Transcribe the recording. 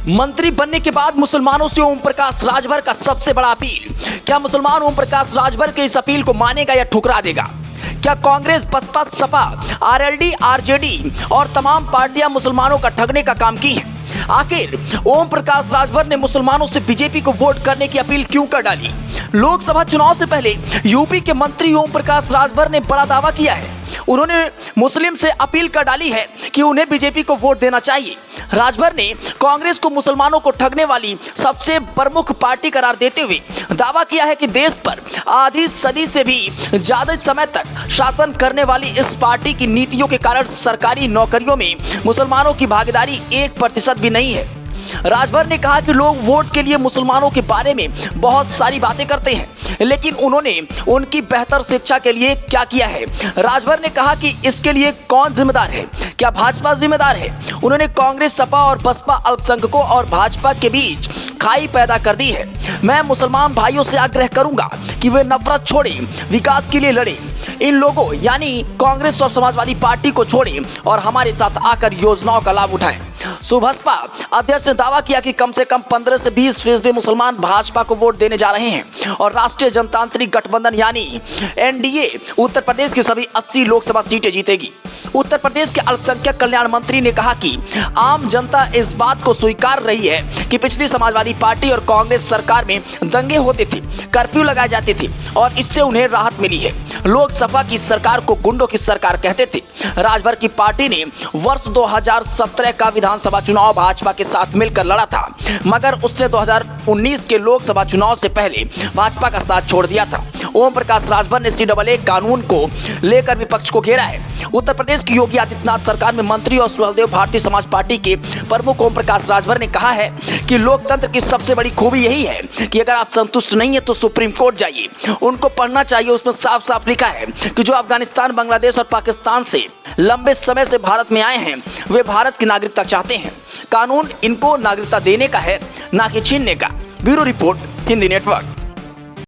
मंत्री बनने के बाद मुसलमानों से ओम प्रकाश राजभर का सबसे बड़ा अपील। क्या मुसलमान ओम प्रकाश राजभर के इस अपील को मानेगा या ठुकरा देगा? क्या कांग्रेस, बसपा, सपा, आरएलडी, आरजेडी और तमाम पार्टियां मुसलमानों का ठगने का काम की हैं? आखिर ओम प्रकाश राजभर ने मुसलमानों से बीजेपी को वोट करने की अपील क्यों कर डाली? लोकसभा चुनाव से पहले यूपी के मंत्री ओम प्रकाश राजभर ने बड़ा दावा किया है। उन्होंने मुस्लिम से अपील कर डाली है कि उन्हें बीजेपी को वोट देना चाहिए। राजभर ने कांग्रेस को मुसलमानों को ठगने वाली सबसे प्रमुख पार्टी करार देते हुए दावा किया है कि देश पर आधी सदी से भी ज्यादा समय तक शासन करने वाली इस पार्टी की नीतियों के कारण सरकारी नौकरियों में मुसलमानों की भागीदारी 1% भी नहीं है। राजभर ने कहा कि लोग वोट के लिए मुसलमानों के बारे में बहुत सारी बातें करते हैं, लेकिन उन्होंने उनकी बेहतर शिक्षा के लिए क्या किया है? राजभर ने कहा कि इसके लिए कौन जिम्मेदार है? क्या भाजपा जिम्मेदार है? उन्होंने कांग्रेस, सपा और बसपा अल्पसंख्यकों और भाजपा के बीच खाई पैदा कर दी है। मैं मुसलमान भाइयों से आग्रह करूंगा कि वे नफरत छोड़ें, विकास के लिए लड़ें। इन लोगों यानी कांग्रेस और समाजवादी पार्टी को छोड़ें और हमारे साथ आकर योजनाओं का लाभ उठाएं। सुबसपा अध्यक्ष ने दावा किया कि कम से कम 15 से 20% मुसलमान भाजपा को वोट देने जा रहे हैं और राष्ट्रीय जनतांत्रिक गठबंधन यानी एनडीए उत्तर प्रदेश की सभी 80 लोकसभा सीटें जीतेगी। उत्तर प्रदेश के अल्पसंख्यक कल्याण मंत्री ने कहा कि आम जनता इस बात को स्वीकार रही है कि पिछली समाजवादी पार्टी और कांग्रेस सरकार में दंगे होते थे, कर्फ्यू लगाए जाते थे और इससे उन्हें राहत मिली है। लोग सपा की सरकार को गुंडों की सरकार कहते थे। राजभर की पार्टी ने वर्ष 2017 का विधानसभा चुनाव भाजपा के साथ मिलकर लड़ा था, मगर उसने 2019 के लोकसभा चुनाव से पहले भाजपा का साथ छोड़ दिया था। ओम प्रकाश राजभर ने CAA कानून को लेकर विपक्ष को घेरा है। उत्तर प्रदेश की योगी आदित्यनाथ सरकार में मंत्री और सुहलदेव भारतीय समाज पार्टी के प्रमुख ओम प्रकाश राजभर ने कहा है कि लोकतंत्र की सबसे बड़ी खूबी यही है कि अगर आप संतुष्ट नहीं है तो सुप्रीम कोर्ट जाइए, उनको पढ़ना चाहिए। उसमें साफ साफ लिखा है कि जो अफगानिस्तान, बांग्लादेश और पाकिस्तान से लंबे समय से भारत में आए हैं वे भारत की नागरिकता चाहते हैं। कानून इनको नागरिकता देने का है, ना कि छीनने का। Bureau report, Hindi network.